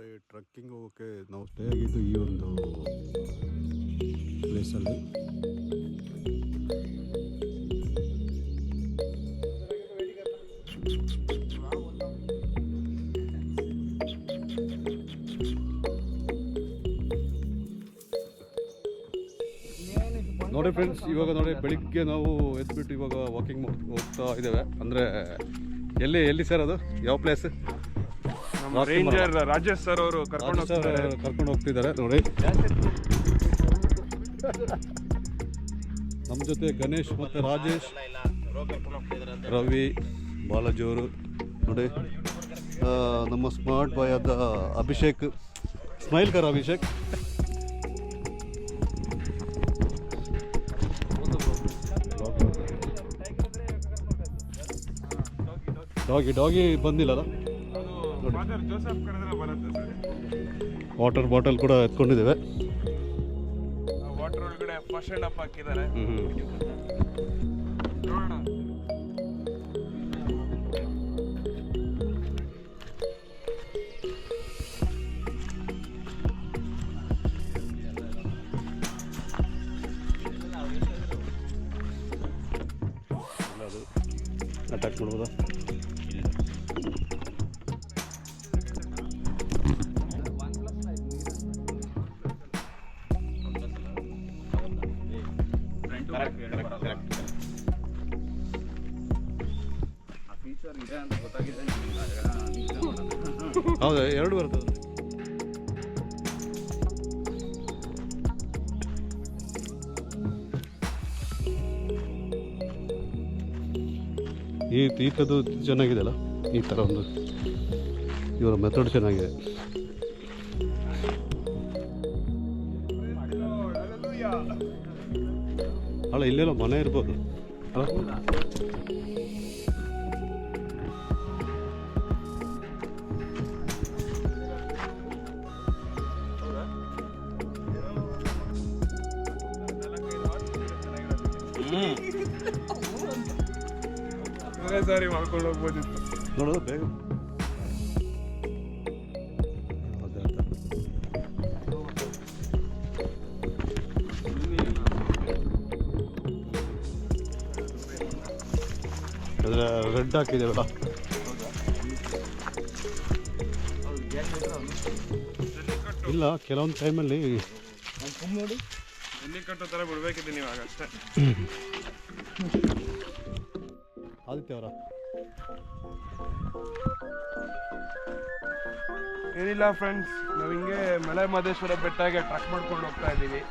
ನೋಡಿ ಟ್ರಕ್ಕಿಂಗ್ ಹೋಗೋಕ್ಕೆ ನಾವು ಸ್ಟೇ ಆಗಿದ್ದು ಈ ಒಂದು ಪ್ಲೇಸಲ್ಲಿ. ನೋಡಿ ಫ್ರೆಂಡ್ಸ್, ಇವಾಗ ನೋಡಿ ಬೆಳಿಗ್ಗೆ ನಾವು ಎದ್ಬಿಟ್ಟು ಇವಾಗ ವಾಕಿಂಗ್ ಹೋಗ್ತಾ ಇದ್ದೇವೆ. ಅಂದರೆ ಎಲ್ಲಿ ಸರ್ ಅದು ಯಾವ ಪ್ಲೇಸ್? ರೇಂಜರ್ ರಾಜೇಶ್ ಸರ್ ಅವರು ಕರ್ಕೊಂಡು ಹೋಗ್ತಿದ್ದಾರೆ ನೋಡಿ. ನಮ್ಮ ಜೊತೆ ಗಣೇಶ್ ಮತ್ತು ರಾಜೇಶ್, ರವಿ, ಬಾಲಾಜಿ ಅವರು ನೋಡಿ. ನಮ್ಮ ಸ್ಮಾರ್ಟ್ ಬಾಯ್ ಆದ ಅಭಿಷೇಕ್, ಸ್ಮೈಲ್ ಕರ್ ಅಭಿಷೇಕ್. ಡಾಗಿ ಬಂದಿಲ್ಲಲ್ಲ. ವಾಟರ್ ಬಾಟಲ್ ಕೂಡ ಎತ್ಕೊಂಡಿದ್ದೇವೆ. ವಾಟರ್ ಒಳಗಡೆ ಫಸ್ಟ್ ಏಡ್ ಅಪ್ ಹಾಕಿದ್ದಾರೆ. ಅದು ಅಟ್ಯಾಕ್ ಮಾಡ್ಬೋದಾ? ಹೌದಾ, ಎರಡು ಬರ್ತದೆ. ಈತದ್ದು ಚೆನ್ನಾಗಿದೆ ಅಲ್ಲ, ಈ ಥರ ಒಂದು ಇವರ ಮೆಥಡ್ ಚೆನ್ನಾಗಿದೆ. ಅಲ್ಲ, ಇಲ್ಲೆಲ್ಲ ಮನೆ ಇರ್ಬೋದು ಅಲ್ಲ. ಸಾರಿ ಮಾಡ್ಕೊಂಡು ಹೋಗ್ಬೋದಿತ್ತು ನೋಡೋದು ಬೇಗ. ಅದರ ರೆಡ್ ಹಾಕಿದ್ದೇವಲ್ಲ, ಇಲ್ಲ ಕೆಲವೊಂದು ಟೈಮಲ್ಲಿ ನೋಡಿ ಎಲ್ಲಿ ಕಟ್ಟೋ ಥರ ಬಿಡ್ಬೇಕಿದ್ದೀನಿ ಇವಾಗ ಅಷ್ಟೇ. ಆದಿತ್ಯ ಅವರ ಏನಿಲ್ಲ ಫ್ರೆಂಡ್ಸ್, ನಾವು ಹಿಂಗೆ ಮಲೆ ಮಹದೇಶ್ವರ ಬೆಟ್ಟಗೆ ಟ್ರಕ್ ಮಾಡ್ಕೊಂಡು ಹೋಗ್ತಾ ಇದ್ದೀವಿ.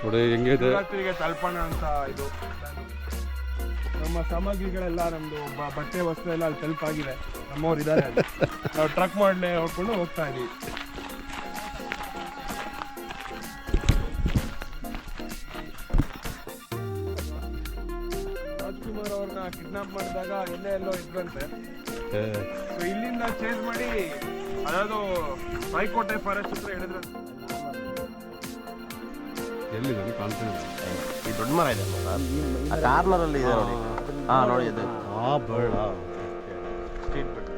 ನೋಡಿ ಹೆಂಗೆ ಇದೆ ಶಿವರಾತ್ರಿಗೆ ತಲುಪೋಣ ಅಂತ. ಇದು ನಮ್ಮ ಸಾಮಗ್ರಿಗಳೆಲ್ಲ, ನಮ್ಮದು ಬಟ್ಟೆ ವಸ್ತು ಎಲ್ಲ ಅಲ್ಲಿ ತಲುಪಾಗಿದೆ. ನಮ್ಮವ್ರು ಇದ್ದಾರೆ, ನಾವು ಟ್ರಕ್ ಮಾಡಲೇ ಹೊಡ್ಕೊಂಡು ಹೋಗ್ತಾ ಇದ್ದೀವಿ. ರಾಜ್ಕುಮಾರ್ ಅವ್ರನ್ನ ಕಿಡ್ನಾಪ್ ಮಾಡಿದಾಗ ಎಲ್ಲೋ ಇದ್ರಂತೆ. ಸೊ ಇಲ್ಲಿಂದ ಚೇಂಜ್ ಮಾಡಿ ಅದಾವುದು ಹೈಕೋಟೆ ಫಾರೆಸ್ಟ್ ಹತ್ರ ಹೇಳಿದ್ರೆ. ಎಲ್ಲಿದೆ ಕಾಣ್ತೇನೆ, ಈ ದೊಡ್ಡ ಮರ ಇದೆ ಕಾರ್ನರ್ ಅಲ್ಲಿ ಇದೆ ನೋಡಿ. ನೋಡಿ ಅದು ಬೇಡ. Street bed.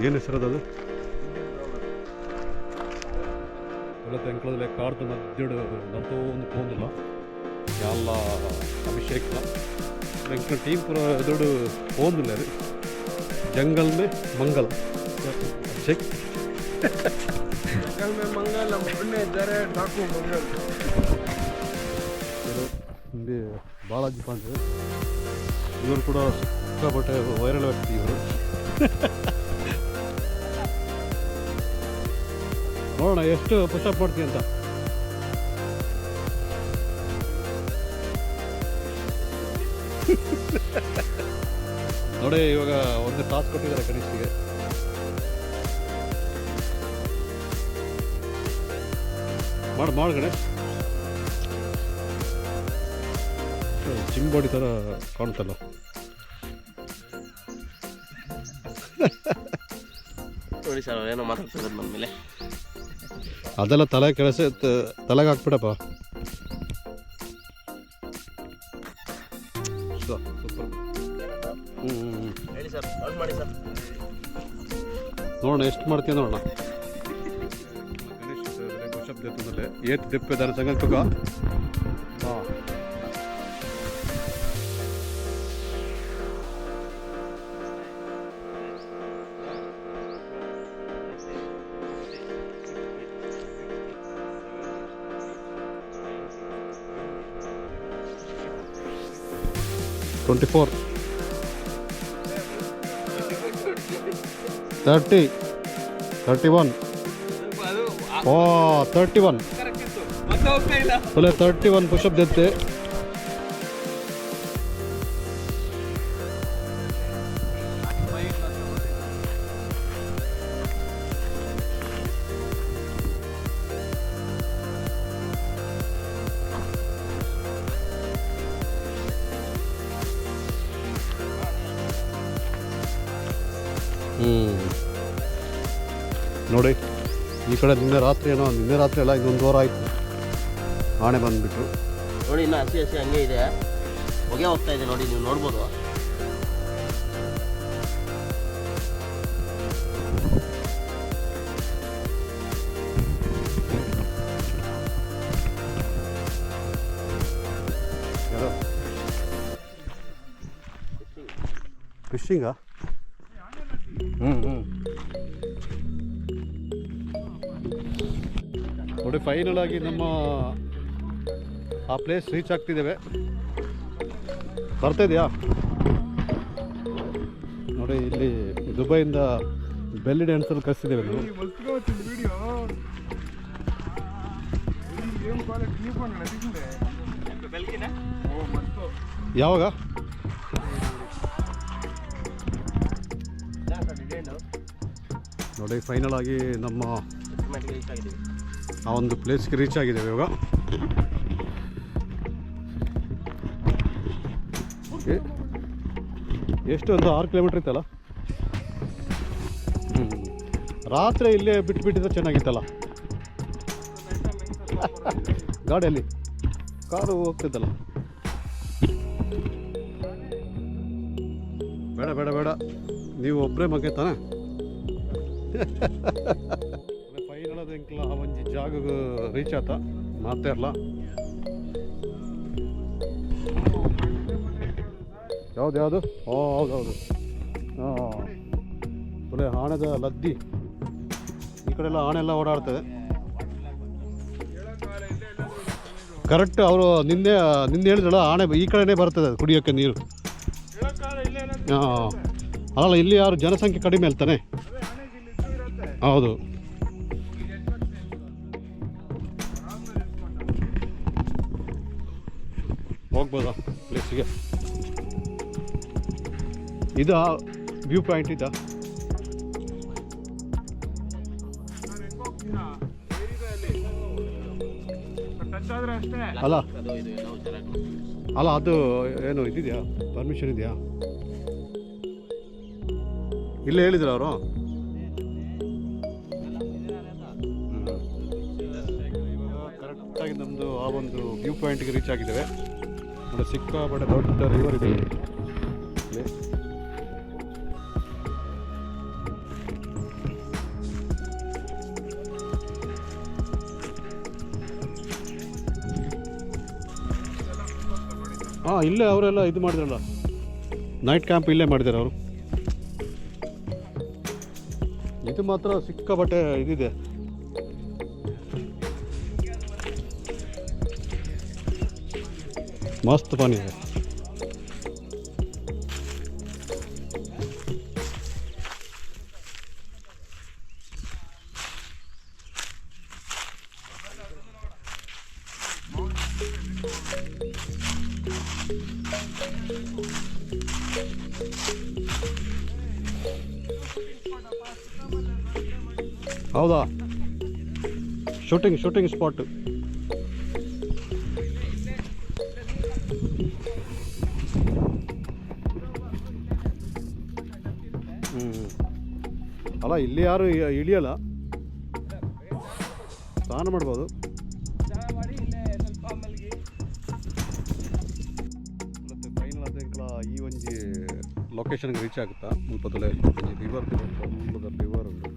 ಏನು ಹೆಸರದು? ಅದು ಎಲ್ಲ ತೆಂಕ್ಳದಲ್ಲೇ ಕಾಡ್ದು ಮಧ್ಯಡು ನರ್ತೋ ಒಂದು ಪೋಂದಿಲ್ಲ ಎಲ್ಲ ಅಭಿಷೇಕ್ ಎಂಕ್ಳ ಟೀಮ್ ಪೂರ ದೊಡ್ಡ ಪೋಂದಿಲ್ಲ. ಅದು ಜಂಗಲ್ ಮೇ ಮಂಗಲ್ ಅಭಿಷೇಕ್. ಜಂಗಲ್ ಮೇ ಮಂಗಲ್, ನಮ್ಮ ಪುಣ್ಯ ಇದ್ದಾರೆ ಡಾಕು ಮಂಗಲ್. ಹಿಂಗೆ ಬಾಲಾಜಿ ಪಾಂಡೆ ಇವರು ಕೂಡ ಸಿಕ್ಕಾಪಟ್ಟೆ ವೈರಲ್ ವ್ಯಕ್ತಿ ಇವರು. ನೋಡೋಣ ಎಷ್ಟು ಪುಷಪ್ ಮಾಡ್ತೀವಿ ಅಂತ. ನೋಡಿ ಇವಾಗ ಒಂದು ಟಾಸ್ಕ್ ಕೊಟ್ಟಿದ್ದಾರೆ ಕನಿಷ್ಠಿಗೆ. ಮಾಡು ಗಣೇಶ್. ಜಿಮ್ ಬಾಡಿ ಥರ ಕಾಣ್ತಲ್ಲ. ನೋಡಿ ಸರ್, ಏನೋ ಮಾತಾಡ್ತಿದ್ರು ನಮ್ಮ ಮೇಲೆ. ಅದೆಲ್ಲ ತಲೆ ಕೆಲಸ ತಲೆಗೆ ಹಾಕ್ಬಿಡಪ್ಪ. ಸೂಪರ್. ಹೇಳಿ ಸರ್, ಕಾಲ್ ಮಾಡಿ ಸರ್. ನೋಡೋಣ ನೋಡೋಣ ಎಷ್ಟು ಮಾಡ್ತೀಯ ನೋಡೋಣ. ಗಣೇಶ್ ಪುಷಪ್ ದೇತಂದ್ರೆ ಏತ್ ದಿಪ್ಪೆ ದಾನ ಸಂಗಲ್ಪಕ ಹಾಂ $24 30 31 31 बोले 31 पुशअप देते. ನೋಡಿ ಈ ಕಡೆ ನಿನ್ನೆ ರಾತ್ರಿ ಅಲ್ಲ ಇದೊಂದು ವಾರ ಆಯಿತು ಆಣೆ ಬಂದುಬಿಟ್ರು. ನೋಡಿ ಇನ್ನು ಹಸಿ ಹಂಗೆ ಇದೆ, ಹೊಗೆ ಹೋಗ್ತಾ ಇದೆ ನೋಡಿ, ನೀವು ನೋಡ್ಬೋದು. ಫಿಶಿಂಗಾ? ನೋಡಿ ಫೈನಲ್ ಆಗಿ ನಮ್ಮ ಆ ಪ್ಲೇಸ್ ರೀಚ್ ಆಗ್ತಿದ್ದೇವೆ. ಬರ್ತಾ ಇದೆಯಾ ನೋಡಿ, ಇಲ್ಲಿ ದುಬೈಯಿಂದ ಬೆಲ್ಲಿ ಡ್ಯಾನ್ಸಲ್ಲಿ ಕಳಿಸ್ತಿದ್ದೇವೆ ನಾವು. ಯಾವಾಗ ನೋಡಿ ಫೈನಲ್ ಆಗಿ ನಮ್ಮ ಆ ಒಂದು ಪ್ಲೇಸ್ಗೆ ರೀಚ್ ಆಗಿದ್ದೇವೆ ಇವಾಗ. ಎಷ್ಟು ಒಂದು 6 ಕಿಲೋಮೀಟ್ರ್ ಇತ್ತಲ್ಲ. ರಾತ್ರಿ ಇಲ್ಲೇ ಬಿಟ್ಬಿಟ್ಟಿದ್ರೆ ಚೆನ್ನಾಗಿತ್ತಲ್ಲ. ಗಾಡಿಯಲ್ಲಿ ಕಾರು ಹೋಗ್ತಿದ್ದಲ್ಲ. ಬೇಡ ಬೇಡ ಬೇಡ, ನೀವು ಒಬ್ಬರೇ ಮಗ ತಾನೆ. ಫೈನಲ್ ಅದಂಕ್ಲ ಒಂಜಿ ಜಾಗ ರೀಚ್ ಆತ ಮಾತೇ ಇರಲ್ಲ. ಯಾವುದು ಹೌದೌದು ಹಾಂ, ಒಳ್ಳೆ ಆಣೆದ ಲದ್ದಿ. ಈ ಕಡೆ ಎಲ್ಲ ಆಣೆ ಎಲ್ಲ ಓಡಾಡ್ತದೆ ಕರೆಕ್ಟ್. ಅವರು ನಿನ್ನೆ ಹೇಳಿದ್ರಲ್ಲ, ಆಣೆ ಈ ಕಡೆನೇ ಬರ್ತದೆ ಕುಡಿಯೋಕ್ಕೆ ನೀರು. ಹಾಂ, ಅಲ್ಲ ಇಲ್ಲಿ ಯಾರು ಜನಸಂಖ್ಯೆ ಕಡಿಮೆ ಅಲ್ತಾನೆ. ಹೌದು, ಹೋಗ್ಬೋದಾ ಪ್ಲೇಸಿಗೆ? ಇದಾ ವ್ಯೂ ಪಾಯಿಂಟ್ ಇದಾ? ಅಲ್ಲ ಅಲ್ಲ ಅದು ಏನು ಇದಿದೆಯಾ, ಪರ್ಮಿಷನ್ ಇದೆಯಾ? ಇಲ್ಲೇ ಹೇಳಿದ್ರು ಅವರು. ಕರೆಕ್ಟಾಗಿ ನಮ್ಮದು ಆ ಒಂದು ವ್ಯೂ ಪಾಯಿಂಟ್ಗೆ ರೀಚ್ ಆಗಿದ್ದೇವೆ. ನೋಡಿ ಸಿಕ್ಕಾಪಟ್ಟೆ ದೊಡ್ಡ ರಿವರ್ ಇದೆ ಇಲ್ಲಿ. ಹಾಂ, ಇಲ್ಲೇ ಅವರೆಲ್ಲ ಇದು ಮಾಡಿದ್ರಲ್ಲ, ನೈಟ್ ಕ್ಯಾಂಪ್ ಇಲ್ಲೇ ಮಾಡಿದ್ದಾರೆ ಅವರು. ಇದು ಮಾತ್ರ ಸಿಕ್ಕಾಪಟ್ಟೆ ಇದಿದೆ. ಮಸ್ತ್ ಪಾನಿ ಇದೆ. ಹೌದಾ, ಶೂಟಿಂಗ್ ಸ್ಪಾಟ್. ಅಲ್ಲ ಇಲ್ಲಿ ಯಾರು ಇಳಿಯಲ್ಲ, ಸ್ನಾನ ಮಾಡ್ಬೋದು. ಮತ್ತು ಫೈನಲ್ ಆದಂಕಲ ಈ ಒಂಜಿ ಲೊಕೇಶನ್ಗೆ ರೀಚ್ ಆಗುತ್ತಾ ಮುಲ್ಪದಲ್ಲೇ ರಿವರ್ ರಿವರ್ ಉಂಟು.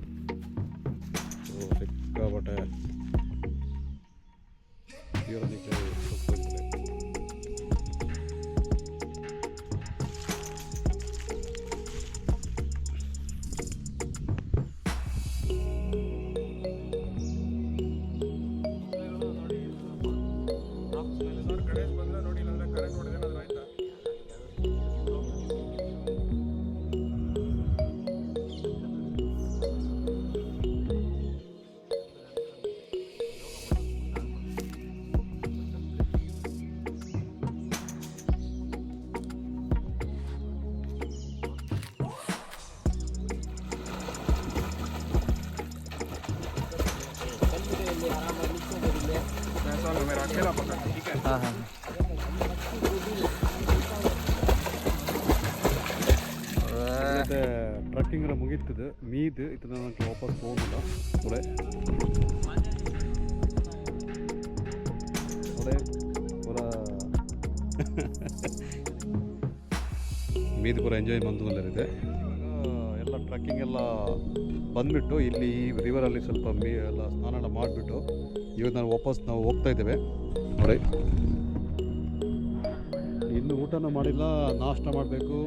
ಸಿಕ್ಕಾಪಟ್ಟೆ ಹೀರೋನಿಕಾಯಿ ಸೊಪ್ಪು. ಗಣೇಶ್ ಬಂದ್ರೆ ನೋಡಿ, ಇಲ್ಲಾಂದ್ರೆ ಕರೆಂಟ್ ಹೊಡೆದೇನಾದ್ರು ಆಯ್ತಾ? मेरा अकेला पकड़, ठीक है? ಹಾಂ ಹಾಂ ಮತ್ತೆ ಟ್ರಕ್ಕಿಂಗ್ ಎಲ್ಲ ಮುಗೀತದೆ ಮೀದು ಇದನ್ನ ನನಗೆ ವಾಪಸ್ ಹೋಗಿಲ್ಲ ಒಳ್ಳೆ ಒಳ್ಳೆ ಪೂರ ಮೀದು ಪೂರ ಎಂಜಾಯ್ ಮಂದದಲ್ಲಿದೆ. ಎಲ್ಲ ಟ್ರಕ್ಕಿಂಗ್ ಎಲ್ಲ ಬಂದುಬಿಟ್ಟು ಇಲ್ಲಿ ರಿವರಲ್ಲಿ ಸ್ವಲ್ಪ ಎಲ್ಲ ಸ್ನಾನ ಎಲ್ಲ ಮಾಡಿಬಿಟ್ಟು ಇವತ್ತು ನಾವು ಹೋಗ್ತಾ ಇದ್ದೇವೆ ನೋಡಿ. ಇನ್ನು ಊಟನೂ ಮಾಡಿಲ್ಲ, ನಾಷ್ಟ ಮಾಡಬೇಕು,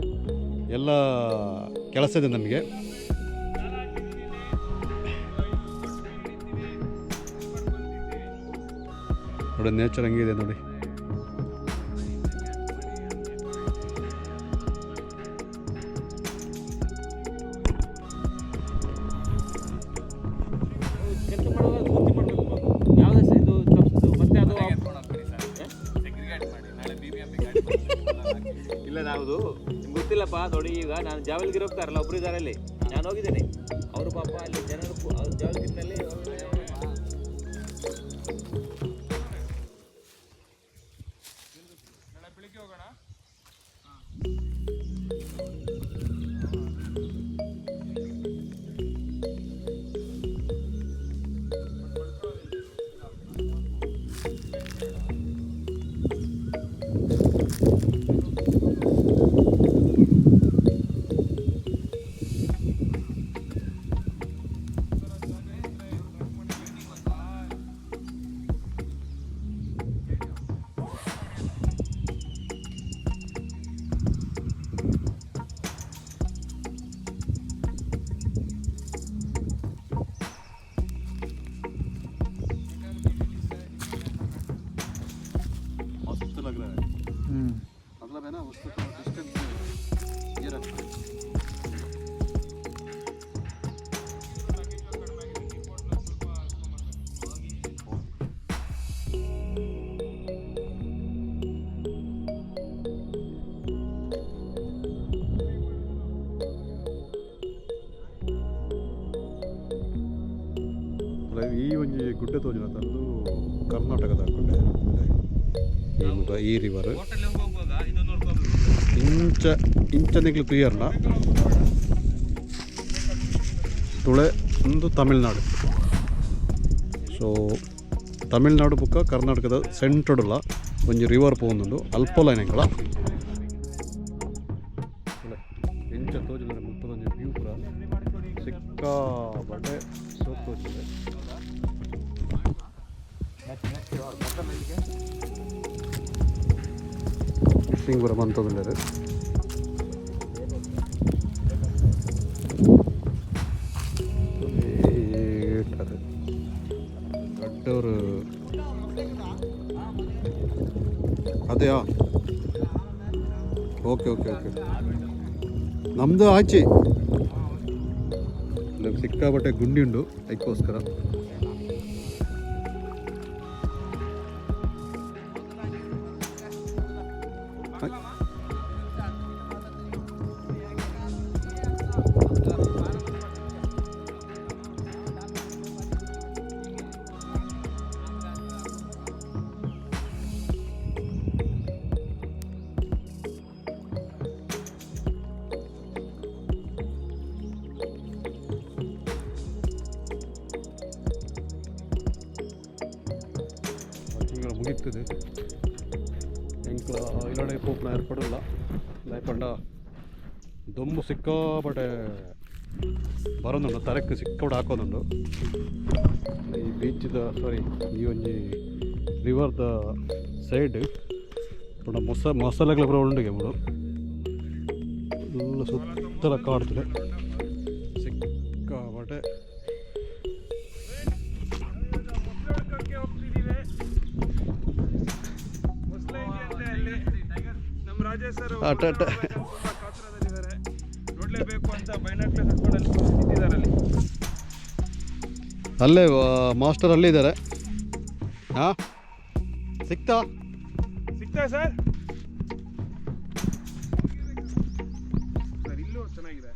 ಎಲ್ಲ ಕೆಲಸ ಇದೆ ನಮಗೆ. ನೋಡಿ ನೇಚರ್ ಹಂಗಿದೆ ನೋಡಿ. ಇಲ್ಲ ನಾವುದು ನಿಮ್ಗೆ ಗೊತ್ತಿಲ್ಲಪ್ಪ ನೋಡಿ. ಈಗ ನಾನು ಜಾವಲ್ಗಿರಿ ಹೋಗ್ತಾರಲ್ಲ ಒಬ್ರು ಇದ್ದಾರೆ ಅಲ್ಲಿ, ನಾನು ಹೋಗಿದ್ದೇನೆ. ಅವರು ಪಾಪ ಅಲ್ಲಿ ಜನರು ಜಾವಲ್ಗಿರಿನಲ್ಲಿ ಬೆಳಿಗ್ಗೆ ಹೋಗೋಣ. लग रहा है, मतलब है ना उसको डिस्टेंस ये रखना है. ಈ ಒಂದು ಗುಡ್ಡೆ ತೋಜನ ತಂದು ಕರ್ನಾಟಕದ ಗುಡ್ಡೆ ಈ ರಿವರ್ ಇಂಚನೆಗ್ಲು ಕ್ಲಿಯರ್ನ ತುಳೆ ಒಂದು ತಮಿಳ್ನಾಡು. ಸೊ ತಮಿಳ್ನಾಡು ಬುಕ್ಕ ಕರ್ನಾಟಕದ ಸೆಂಟ್ರಡುಲ್ಲ ಒಂದು ರಿವರ್ ಪೋಂದುಂಡು ಅಲ್ಪೋಲೈನೆಗಳ ಇಂಚ ತೋಜನ ಮುಪ್ಪದೊಂದು ವ್ಯೂ ಪೂರ ಸಿಕ್ಕಾಪಟ್ಟೆ ಸೋಕ್ ತೋಚಿದೆ. ಫಿಶಿಂಗ್ ಪೂರ ಬಂತದಿಲ್ಲರು ದೊಡ್ಡವರು ಅതെಯಾ? ಓಕೆ ಓಕೆ ಓಕೆ ನಮ್ಮದು ಆಚೆ ಸಿಕ್ಕಾಪಟ್ಟೆ ಗುಂಡಿ ಉಂಡು ಅದಕ್ಕೋಸ್ಕರ. ಮುಗೀತದೆ ಎಂಕ್ಲ ಇಲ್ಲಡೆ ಪೋಪ್ನ ಏರ್ಪಡಲ್ಲ ದಾಯ್ಪಂಡ ದೊಂಬು ಸಿಕ್ಕಾಪಟ್ಟೆ ಬರೋದುಂಡು ತರಕ್ಕೆ ಸಿಕ್ಕಾಪಟ್ಟೆ ಹಾಕೋದುಂಡು. ಈ ಬೀಚ್ದ ಸಾರಿ ಈ ಒಂಜಿ ರಿವರ್ದ ಸೈಡ್ ಪುಣ ಮಸಾಲೆಗಳ ಪೂರ ಉಂಡಿಗೆ ಮೂರು ಎಲ್ಲ ಸುತ್ತಲ ಕಾಡ್ತದೆ ಸಿಕ್ಕಾಪಟ್ಟೆ. ನಮ್ಮ ರಾಜೇಶ್ ಸರ್ ಅಟ ಅಟ ತುಂಬಾ ಕಾತರದಲ್ಲಿದ್ದಾರೆ, ನೋಡ್ಲೇಬೇಕು ಅಂತ ಬೈನಾಕ್ಲೆಸ್ ಹಾಕೊಂಡು ನಿಂತಿದ್ದಾರೆ ಅಲ್ಲಿ. ಅಲ್ಲೇ ಮಾಸ್ಟರ್ ಅಲ್ಲೇ ಇದ್ದಾರೆ. ಹಾಂ ಸಿಗ್ತಾ ಸರ್ ಸರ್ ಇಲ್ಲೂ ಚೆನ್ನಾಗಿದೆ.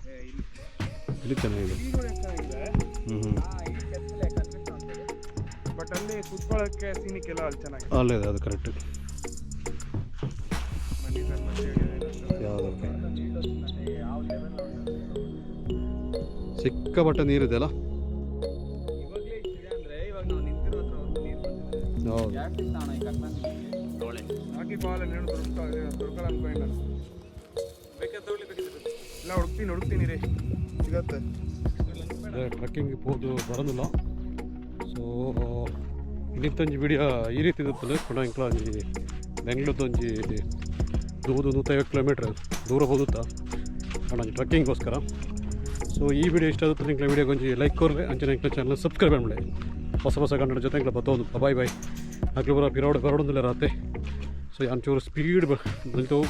ಇಲ್ಲಿ ಚೆನ್ನಾಗಿದೆ. ಇಲ್ಲಿ ನೋಡಿ ಚೆನ್ನಾಗಿದೆ. ಬಟ್ ಅಲ್ಲಿ ಕುತ್ಕೊಳ್ಳೋಕ್ಕೆ ಸೀನಿಕ್ಕೆಲ್ಲ ಅಲ್ಲಿ ಚೆನ್ನಾಗಿದೆ. ಅಲ್ಲೇ ಇದೆ, ಅದು ಕರೆಕ್ಟ್. ಬನ್ನಿ ಸರ್ ಮತ್ತೆ ಯಾವುದಕ್ಕೆ ಸಿಕ್ಕಾಪಟ್ಟೆ ನೀರಿದೆ ಅಲ್ಲ. ಇವಾಗಲೇ ಇಷ್ಟಿದೆ ಅಂದರೆ ಇವಾಗ ನಾವು ನಿಂತಿರೋ ಹತ್ರ ಒಂದು ನೀರು ಬಂದಿದೆ. ಹೌದು. ಜಾಸ್ತಿ ಸ್ಥಾನ ಈ ಕರ್ನಾಟಕ ತೋಳೆ ಹಾಕಿ ಬಾಲ್ ನೇಣು ತೊಡ್ಕೊಳ್ಳ ಅನ್ಕೊಂಡು ನಾನು ಬೇಕಾದ್ರೆ ತೊಗೊಳ್ಬೇಕಿದ್ರೆ ಇಲ್ಲ ಹುಡುಕ್ತೀನಿ ರೀ ಸಿಗತ್ತೆ. ಟ್ರಕ್ಕಿಂಗ್ ಹೋದು ಬರೋದಿಲ್ಲ. ಸೊ ಇನ್ನಿತ್ತೊಂಜಿ ವಿಡಿಯೋ ಈ ರೀತಿ ಇರುತ್ತದೆ. ಪುನಃ ಇಂಕ್ಲ ಒಂಜಿ ಬೆಂಗಳೂರು ಒಂಜಿ 150 ಕಿಲೋಮೀಟ್ರ್ ದೂರ ಹೋಗುತ್ತಾ ಒಂಜಿ ಟ್ರಕ್ಕಿಂಗ್ಗೋಸ್ಕರ. ಸೊ ಈ ವಿಡಿಯೋ ಇಷ್ಟ ಆಗುತ್ತೆ ನಿಂಗೆ ವಿಡಿಯೋಗೆ ಒಂಜಿ ಲೈಕ್ ಕೊರ್ರೆ, ಅಂಚನೆ ಇಂಕ್ಲ ಚಾನಲ್ ಸಬ್ಸ್ಕ್ರೈಬ್ ಮಾಡಿ. ಹೊಸ ಕನ್ನಡ ಜೊತೆ ಇಂಕ್ಲ ಬತ್ತೋದು. ಬಾಯ್ ಬಾಯ್. ಆಗ್ಲಿ ಬರೋ ಪಿರೋಡ್ ಬರೋದಿಲ್ಲ ರಾತೆ. ಸೊ ಒಂಚೂರು ಸ್ಪೀಡ್ ನಿಲ್ತು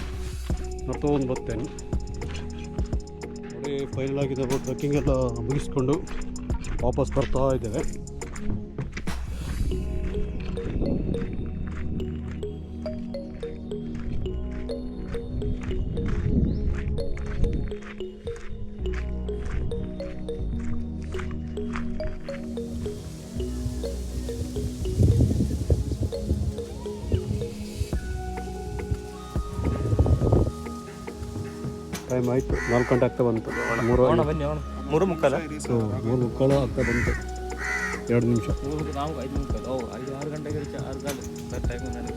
ನಡ್ತೊಂದು ಬರ್ತೇನೆ ನೋಡಿ. ಫೈನಲ್ ಆಗಿ ನಾವು ಟ್ರಕ್ಕಿಂಗ್ ಎಲ್ಲ ಮುಗಿಸ್ಕೊಂಡು ವಾಪಸ್ ಬರ್ತಾ ಇದ್ದೇವೆ. ಟೈಮ್ ಆಯಿತು, 4 ಗಂಟೆ ಆಗ್ತಾ ಬಂತು. 3:45. ಸೊ 3:45 ಆಗ್ತಾ ಬಂತು. 2 ನಿಮಿಷ. ನಾವು 5 6 ಗಂಟೆಗೆ 6 ಟೈಮ್ ನನಗೆ